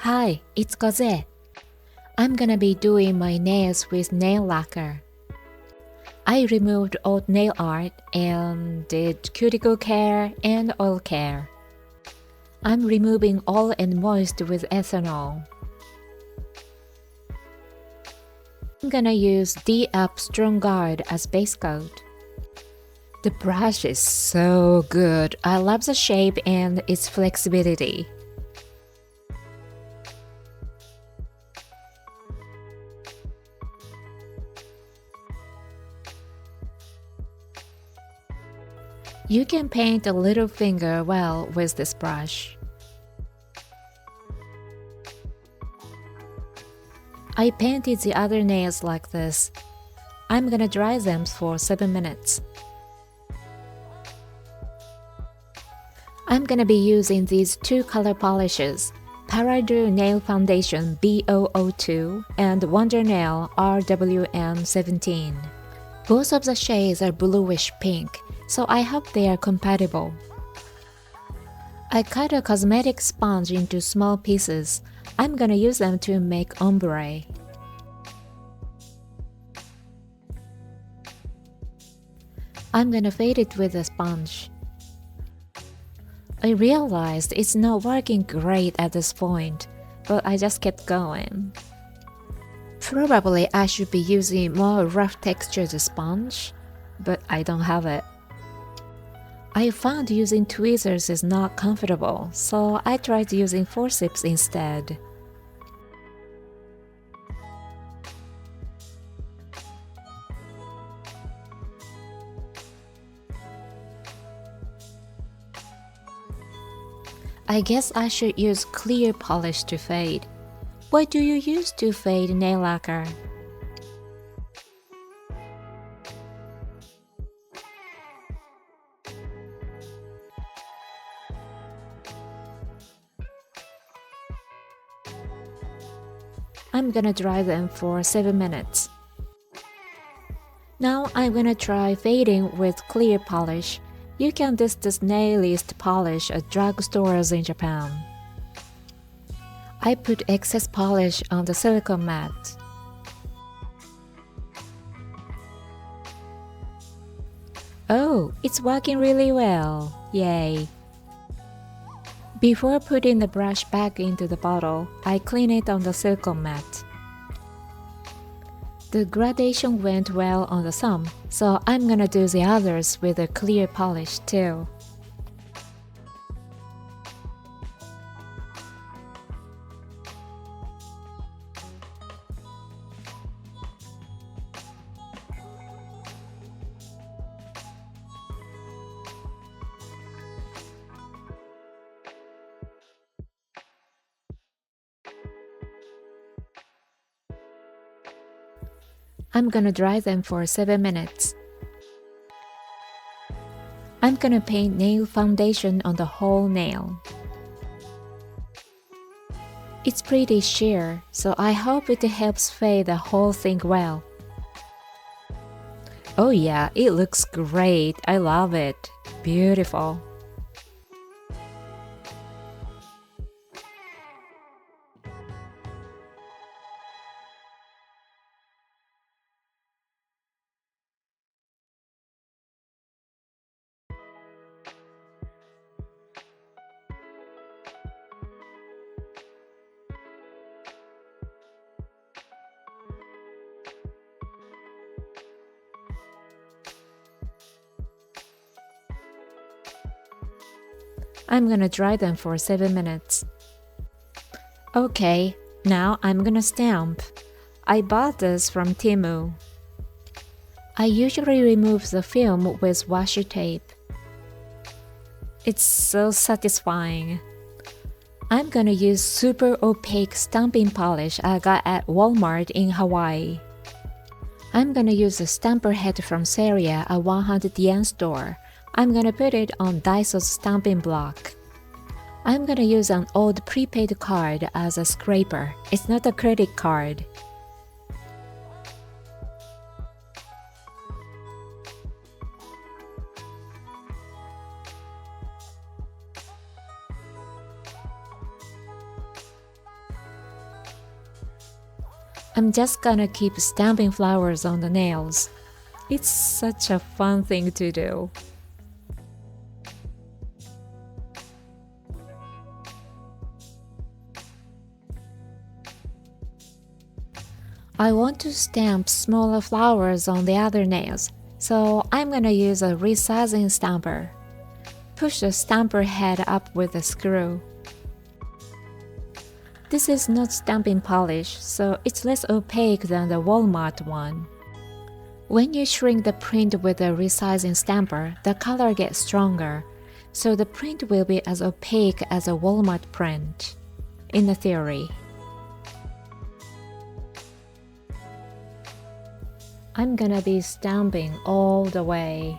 Hi, it's Kozue. I'm gonna be doing my nails with nail lacquer. I removed old nail art and did cuticle care and oil care. I'm removing oil and moist with ethanol. I'm gonna use D-Up Strong Guard as base coat. The brush is so good. I love the shape and its flexibility. You can paint a little finger well with this brush. I painted the other nails like this. I'm gonna dry them for 7 minutes. I'm gonna be using these two color polishes, Paradu Nail Foundation B002 and Wonder Nail RWM17. Both of the shades are bluish pink, so I hope they are compatible. I cut a cosmetic sponge into small pieces. I'm gonna use them to make ombre. I'm gonna fade it with a sponge. I realized it's not working great at this point, but I just kept going. Probably I should be using more rough textured sponge, but I don't have it. I found using tweezers is not comfortable, so I tried using forceps instead. I guess I should use clear polish to fade. What do you use to fade nail lacquer? I'm gonna dry them for 7 minutes. Now I'm gonna try fading with clear polish. You can use this nailist polish at drugstores in Japan. I put excess polish on the silicone mat. Oh, it's working really well! Yay! Before putting the brush back into the bottle, I clean it on the silicone mat. The gradation went well on the thumb, so I'm gonna do the others with a clear polish too. I'm gonna dry them for 7 minutes. I'm gonna paint nail foundation on the whole nail. It's pretty sheer, so I hope it helps fade the whole thing well. Oh yeah, it looks great. I love it. Beautiful. I'm gonna dry them for 7 minutes. Okay, now I'm gonna stamp. I bought this from Temu. I usually remove the film with washi tape. It's so satisfying. I'm gonna use super opaque stamping polish I got at Walmart in Hawaii. I'm gonna use a stamper head from Seria, a 100 yen store. I'm gonna put it on Daiso's stamping block. I'm gonna use an old prepaid card as a scraper. It's not a credit card. I'm just gonna keep stamping flowers on the nails. It's such a fun thing to do. I want to stamp smaller flowers on the other nails, so I'm gonna use a resizing stamper. Push the stamper head up with a screw. This is not stamping polish, so it's less opaque than the Walmart one. When you shrink the print with a resizing stamper, the color gets stronger, so the print will be as opaque as a Walmart print, in the theory. I'm gonna be stamping all the way.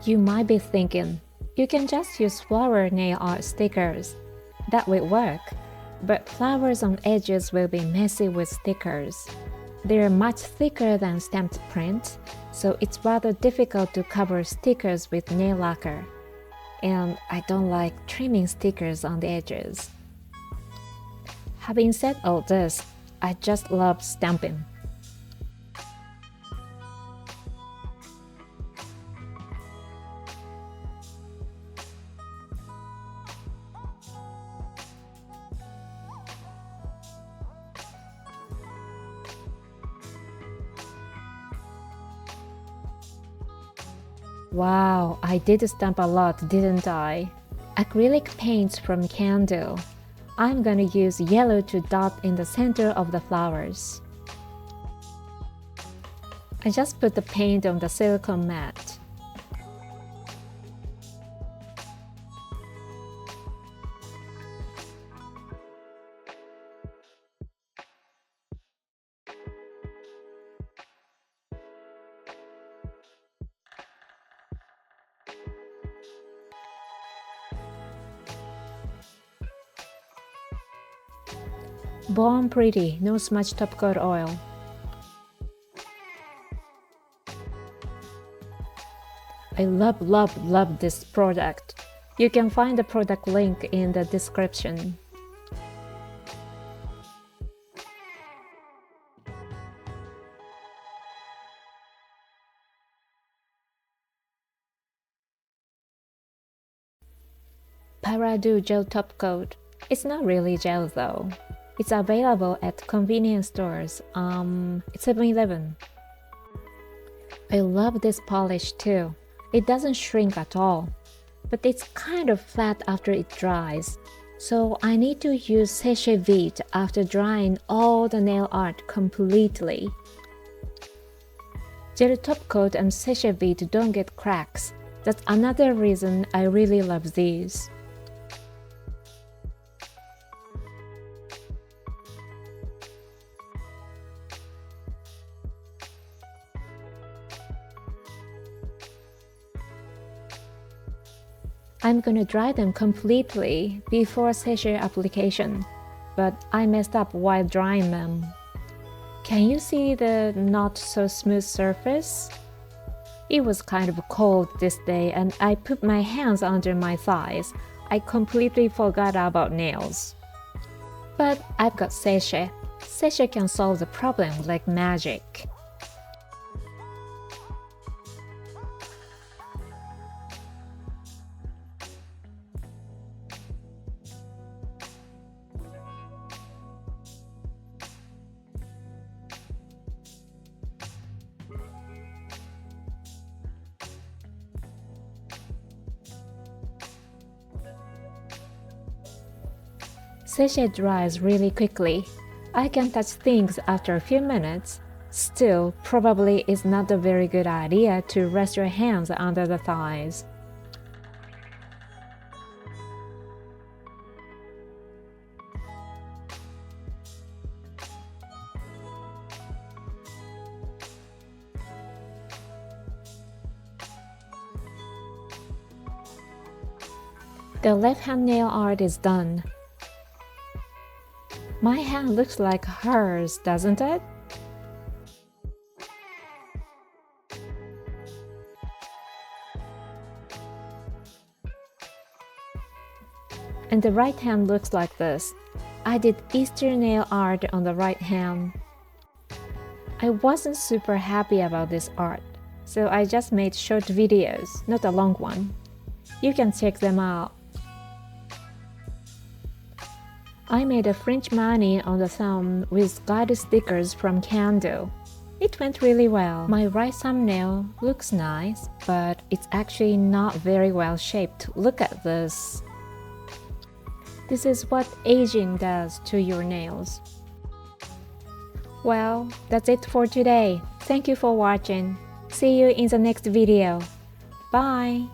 You might be thinking, you can just use flower nail art stickers. That will work, but flowers on edges will be messy with stickers. They're much thicker than stamped print, so it's rather difficult to cover stickers with nail lacquer. And I don't like trimming stickers on the edges. Having said all this, I just love stamping. Wow, I did stamp a lot, didn't I? Acrylic paints from CanDo. I'm gonna use yellow to dot in the center of the flowers. I just put the paint on the silicone mat. Born Pretty, no smudge top coat oil. I love this product. You can find the product link in the description. Paradu gel top coat. It's not really gel though. It's available at convenience stores, 7-Eleven. I love this polish too. It doesn't shrink at all, but it's kind of flat after it dries. So I need to use sachet vide after drying all the nail art completely. Gel top coat and sachet vide don't get cracks. That's another reason I really love these. I'm gonna dry them completely before sachet application, but I messed up while drying them. Can you see the not so smooth surface? It was kind of cold this day and I put my hands under my thighs. I completely forgot about nails. But I've got sachet. Sachet can solve the problem like magic. Sachet dries really quickly. I can touch things after a few minutes. Still, probably it's not a very good idea to rest your hands under the thighs. The left-hand nail art is done. My hand looks like hers, doesn't it? And the right hand looks like this. I did Easter nail art on the right hand. I wasn't super happy about this art, so I just made short videos, not a long one. You can check them out. I made a French mani on the thumb with guide stickers from CanDo. It went really well. My right thumbnail looks nice, but it's actually not very well shaped. Look at this. This is what aging does to your nails. Well, that's it for today. Thank you for watching. See you in the next video. Bye!